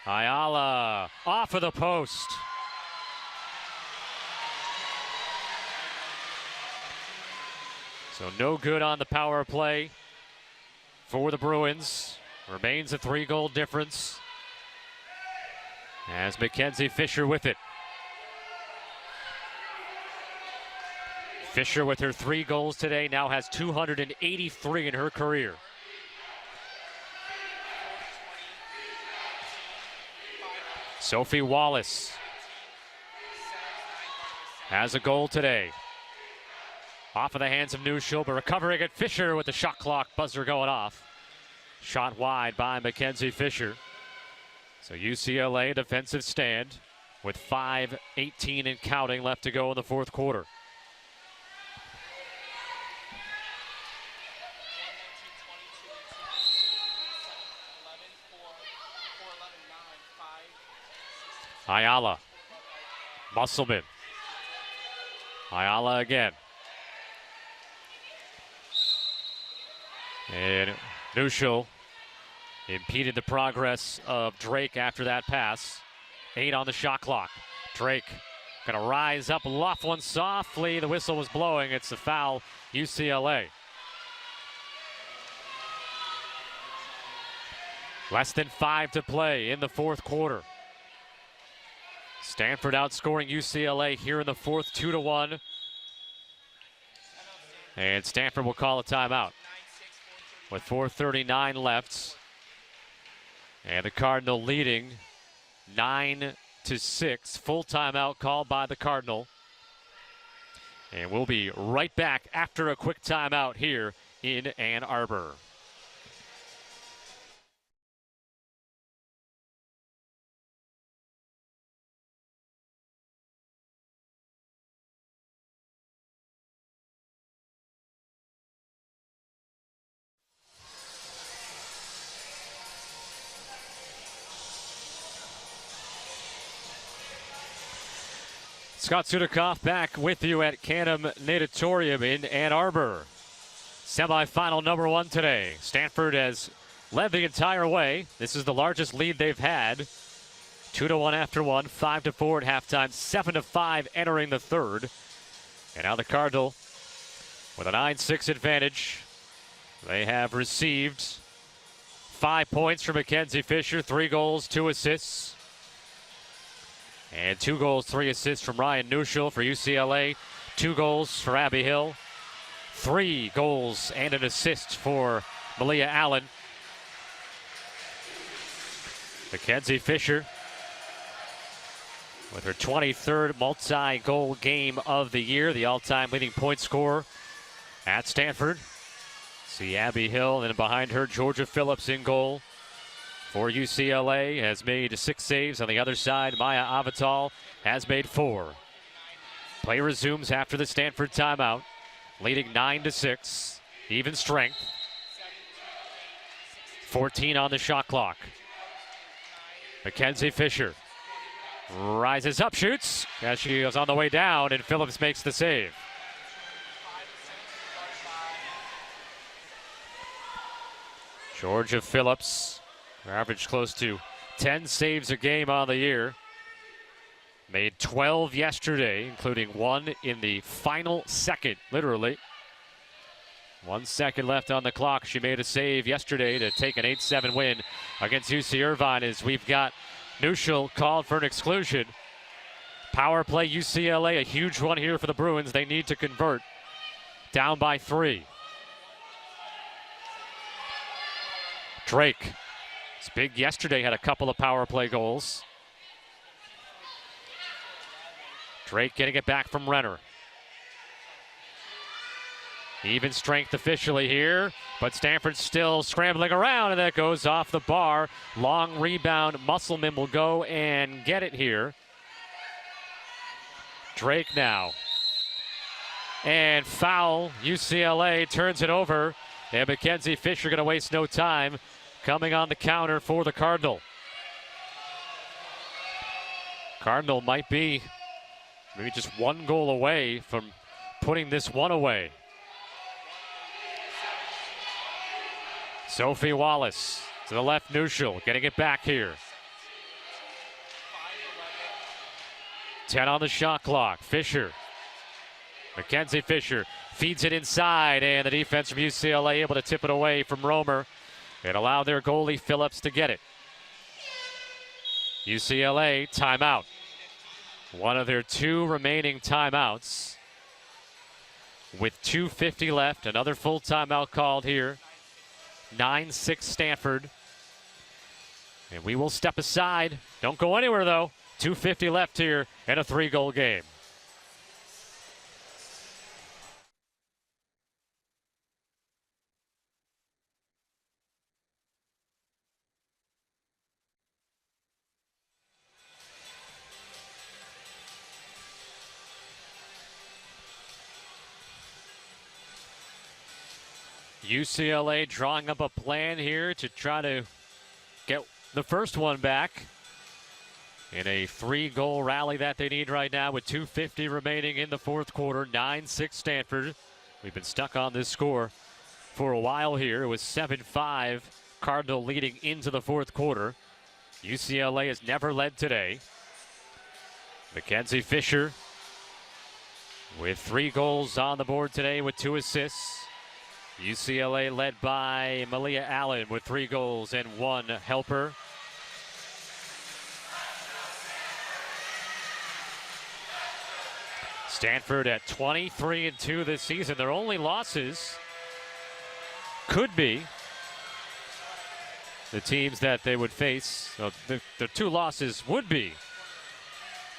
Ayala off of the post. So no good on the power play for the Bruins. Remains a 3-goal difference as Mackenzie Fisher with it. Fisher with her 3 goals today now has 283 in her career. Sophie Wallace has a goal today. Off of the hands of Neuschel, but recovering it. Fisher with the shot clock buzzer going off. Shot wide by Mackenzie Fisher. So UCLA defensive stand with 5:18 and counting left to go in the fourth quarter. Ayala. Musselman. Ayala again. And Neuschel impeded the progress of Drake after that pass. 8 on the shot clock. Drake gonna rise up, loft one softly. The whistle was blowing. It's a foul, UCLA. Less than 5 to play in the fourth quarter. Stanford outscoring UCLA here in the fourth, 2-1. And Stanford will call a timeout with 4:39 left. And the Cardinal leading 9-6. Full timeout called by the Cardinal. And we'll be right back after a quick timeout here in Ann Arbor. Scott Sudikoff back with you at Canham Natatorium in Ann Arbor. Semifinal number 1 today. Stanford has led the entire way. This is the largest lead they've had. 2-1 after 1, 5-4 at halftime, 7-5 entering the third. And now the Cardinal with a 9-6 advantage. They have received 5 points from Mackenzie Fisher, 3 goals, 2 assists. And 2 goals, 3 assists from Ryan Nuschel for UCLA. 2 goals for Abby Hill. 3 goals and an assist for Malia Allen. Mackenzie Fisher with her 23rd multi-goal game of the year, the all-time leading point scorer at Stanford. See Abby Hill, and then behind her, Georgia Phillips in goal for UCLA, has made 6 saves. On the other side, Maya Avital has made 4. Play resumes after the Stanford timeout, leading 9-6, even strength. 14 on the shot clock. Mackenzie Fisher rises up, shoots as she is on the way down, and Phillips makes the save. Georgia Phillips averaged close to 10 saves a game on the year. Made 12 yesterday, including 1 in the final second, literally. 1 second left on the clock. She made a save yesterday to take an 8-7 win against UC Irvine, as we've got Nuschel called for an exclusion. Power play UCLA, a huge one here for the Bruins. They need to convert. Down by 3. Drake. It's big yesterday, had a couple of power play goals. Drake getting it back from Renner. Even strength officially here, but Stanford still scrambling around, and that goes off the bar. Long rebound. Musselman will go and get it here. Drake now. And foul. UCLA turns it over, and Mackenzie Fisher going to waste no time coming on the counter for the Cardinal. Cardinal might be maybe just 1 goal away from putting this one away. Sophie Wallace to the left, Nuschel getting it back here. 10 on the shot clock. Fisher. Mackenzie Fisher feeds it inside, and the defense from UCLA able to tip it away from Romer and allow their goalie Phillips to get it. UCLA timeout. One of their 2 remaining timeouts. With 2:50 left, another full timeout called here. 9-6 Stanford. And we will step aside. Don't go anywhere, though. 2:50 left here and a 3-goal game. UCLA drawing up a plan here to try to get the first one back in a 3-goal rally that they need right now with 2:50 remaining in the fourth quarter. 9-6 Stanford. We've been stuck on this score for a while here. It was 7-5 Cardinal leading into the fourth quarter. UCLA has never led today. Mackenzie Fisher with 3 goals on the board today with 2 assists. UCLA led by Malia Allen with 3 goals and 1 helper. Stanford at 23-2 this season. Their only losses could be the teams that they would face. So the 2 losses would be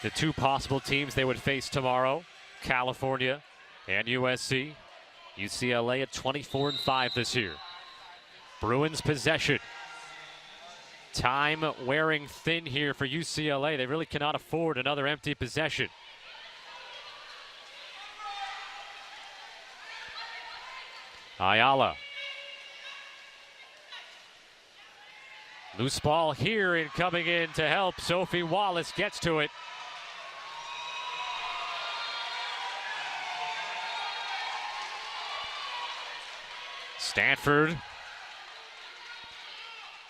the 2 possible teams they would face tomorrow, California and USC. UCLA at 24-5 this year. Bruins possession. Time wearing thin here for UCLA. They really cannot afford another empty possession. Ayala. Loose ball here, and coming in to help. Sophie Wallace gets to it. Stanford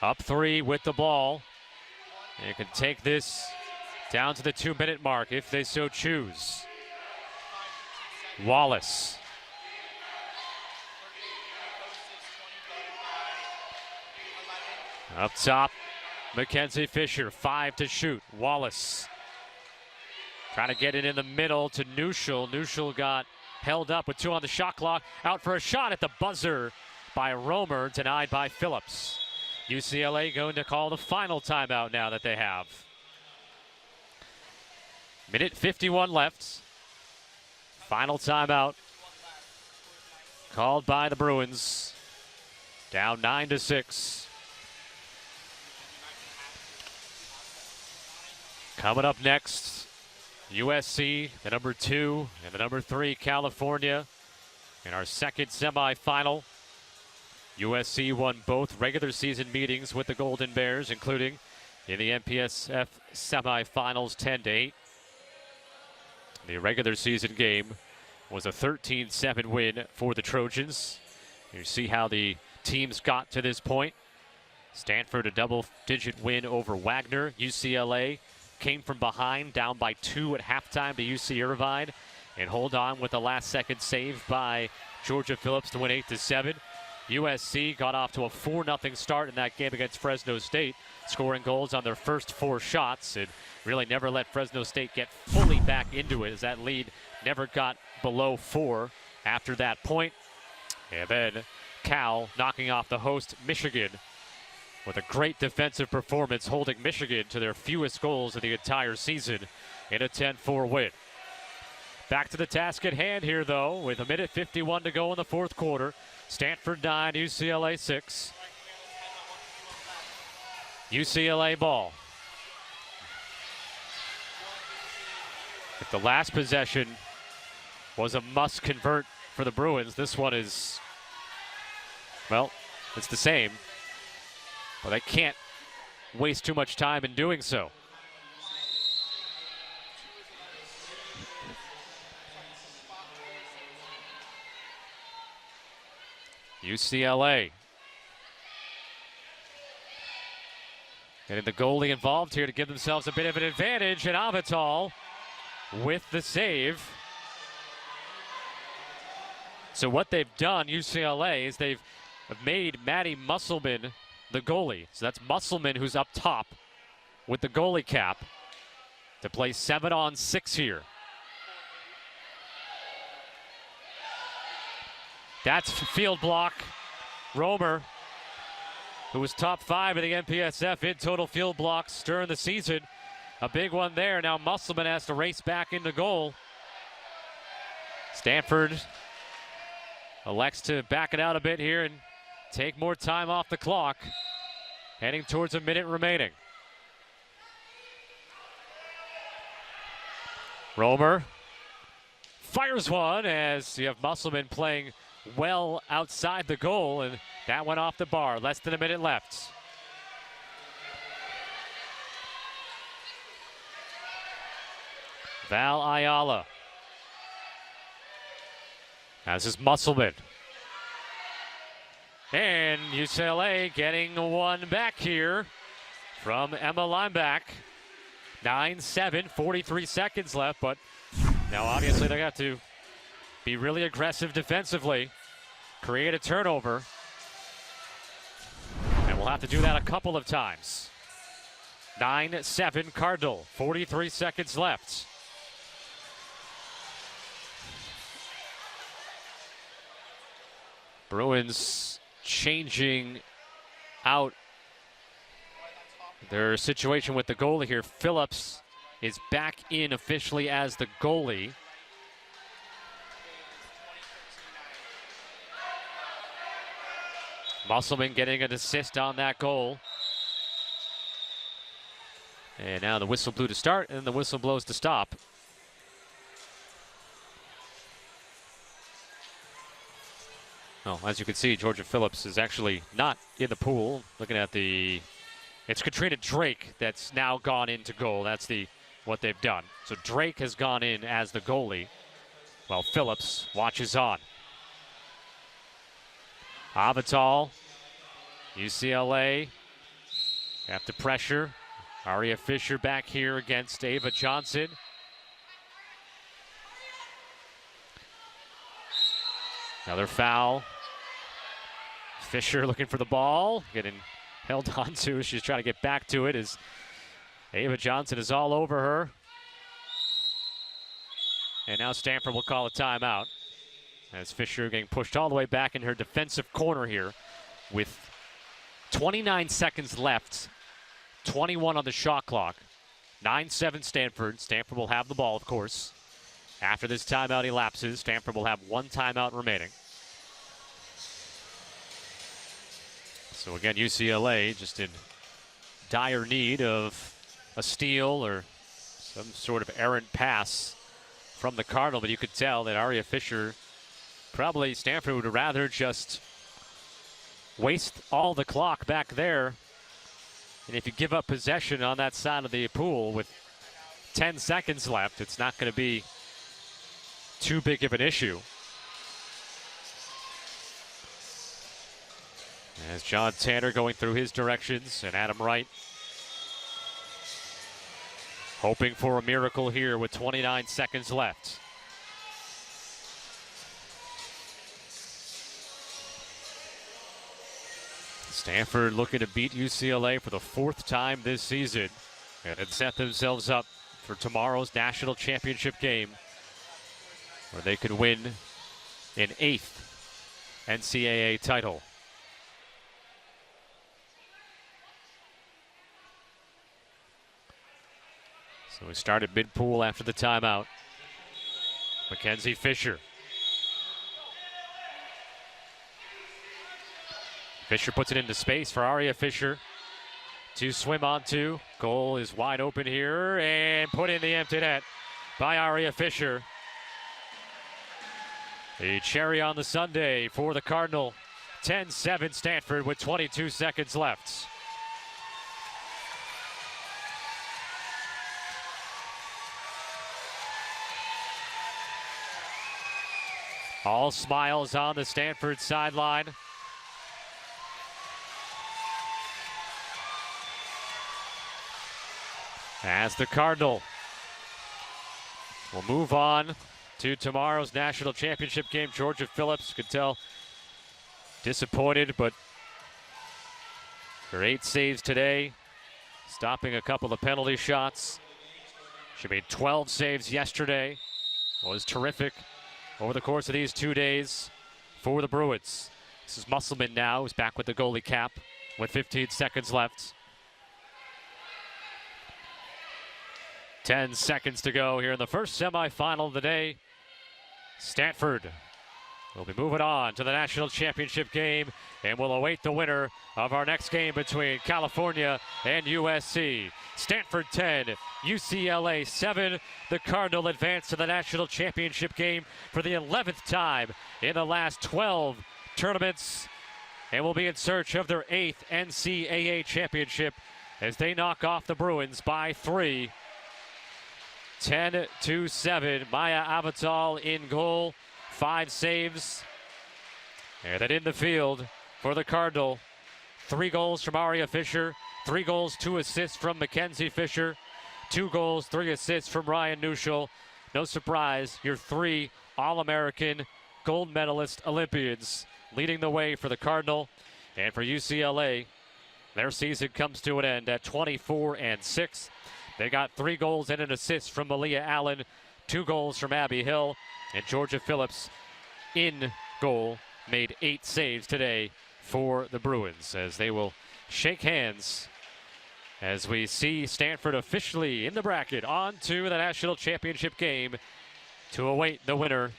up 3 with the ball. They can take this down to the 2-minute mark if they so choose. Wallace. Up top, Mackenzie Fisher, 5 to shoot. Wallace trying to get it in the middle to Neuschel. Neuschel got held up with 2 on the shot clock. Out for a shot at the buzzer by Romer, denied by Phillips. UCLA going to call the final timeout now that they have. Minute 51 left. Final timeout called by the Bruins. Down 9-6. Coming up next, USC, the number 2, and the number 3, California, in our second semifinal. USC won both regular season meetings with the Golden Bears, including in the NPSF semifinals 10-8. The regular season game was a 13-7 win for the Trojans. You see how the teams got to this point. Stanford, a double-digit win over Wagner. UCLA came from behind, down by 2 at halftime to UC Irvine, and hold on with the last-second save by Georgia Phillips to win 8-7. USC got off to a 4-0 start in that game against Fresno State, scoring goals on their first 4 shots, and really never let Fresno State get fully back into it, as that lead never got below 4 after that point. And then Cal knocking off the host Michigan with a great defensive performance, holding Michigan to their fewest goals of the entire season in a 10-4 win. Back to the task at hand here, though, with a minute 51 to go in the fourth quarter. Stanford 9, UCLA 6. UCLA ball. If the last possession was a must convert for the Bruins, this one is, well, it's the same. But they can't waste too much time in doing so. UCLA getting the goalie involved here to give themselves a bit of an advantage, and Avital with the save. So what they've done, UCLA, is they've made Matty Musselman the goalie. So that's Musselman who's up top with the goalie cap to play 7-on-6 here. That's field block. Romer, who was top 5 in the NPSF in total field blocks during the season. A big one there. Now Musselman has to race back into goal. Stanford elects to back it out a bit here and take more time off the clock. Heading towards a minute remaining. Romer fires one as you have Musselman playing well outside the goal, and that went off the bar. Less than a minute left. Val Ayala. As is Musselman. And UCLA getting one back here from Emma Lineback. 9-7, 43 seconds left, but now obviously they got to be really aggressive defensively, create a turnover, and we'll have to do that a couple of times. 9-7 Cardinal, 43 seconds left. Bruins changing out their situation with the goalie here. Phillips is back in officially as the goalie. Musselman getting an assist on that goal. And now the whistle blew to start, and the whistle blows to stop. Well, as you can see, Georgia Phillips is actually not in the pool. Looking at it's Katrina Drake that's now gone into goal. That's what they've done. So Drake has gone in as the goalie, while Phillips watches on. Avital, UCLA, after pressure. Aria Fisher back here against Ava Johnson. Another foul. Fisher looking for the ball, getting held onto. She's trying to get back to it as Ava Johnson is all over her. And now Stanford will call a timeout as Fisher getting pushed all the way back in her defensive corner here with 29 seconds left, 21 on the shot clock. 9-7 Stanford. Stanford will have the ball, of course. After this timeout elapses, Stanford will have one timeout remaining. So again, UCLA just in dire need of a steal or some sort of errant pass from the Cardinal, but you could tell that Aria Fisher, probably Stanford would rather just waste all the clock back there. And if you give up possession on that side of the pool with 10 seconds left, it's not going to be too big of an issue. As John Tanner going through his directions and Adam Wright hoping for a miracle here with 29 seconds left. Stanford looking to beat UCLA for the fourth time this season and then set themselves up for tomorrow's national championship game where they could win an 8th NCAA title. So we started mid-pool after the timeout. Mackenzie Fisher. Fisher puts it into space for Aria Fisher to swim onto. Goal is wide open here and put in the empty net by Aria Fisher. A cherry on the sundae for the Cardinal. 10-7 Stanford with 22 seconds left. All smiles on the Stanford sideline. As the Cardinal will move on to tomorrow's national championship game. Georgia Phillips, could tell, disappointed, but her 8 saves today, stopping a couple of penalty shots. She made 12 saves yesterday. Was terrific over the course of these 2 days for the Bruins. This is Musselman now, who's back with the goalie cap with 15 seconds left. 10 seconds to go here in the first semifinal of the day. Stanford will be moving on to the national championship game and will await the winner of our next game between California and USC. Stanford 10, UCLA 7. The Cardinal advance to the national championship game for the 11th time in the last 12 tournaments and will be in search of their 8th NCAA championship as they knock off the Bruins by 3. 10-7. Maya Avital in goal. 5 saves. And then in the field for the Cardinal, 3 goals from Aria Fisher, 3 goals, 2 assists from Mackenzie Fisher, 2 goals, 3 assists from Ryan Nuschel. No surprise, your 3 All-American gold medalist Olympians leading the way for the Cardinal. And for UCLA, their season comes to an end at 24-6. They got 3 goals and an assist from Malia Allen, 2 goals from Abby Hill, and Georgia Phillips in goal made 8 saves today for the Bruins as they will shake hands as we see Stanford officially in the bracket on to the national championship game to await the winner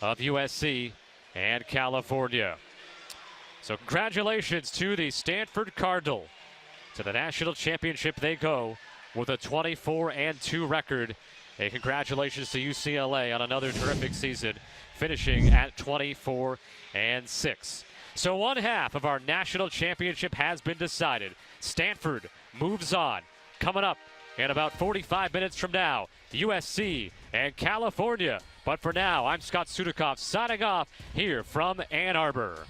of USC and California. So congratulations to the Stanford Cardinal. To the national championship they go with a 24-2 record. And congratulations to UCLA on another terrific season, finishing at 24-6. So one half of our national championship has been decided. Stanford moves on. Coming up in about 45 minutes from now, USC and California. But for now, I'm Scott Sudikoff signing off here from Ann Arbor.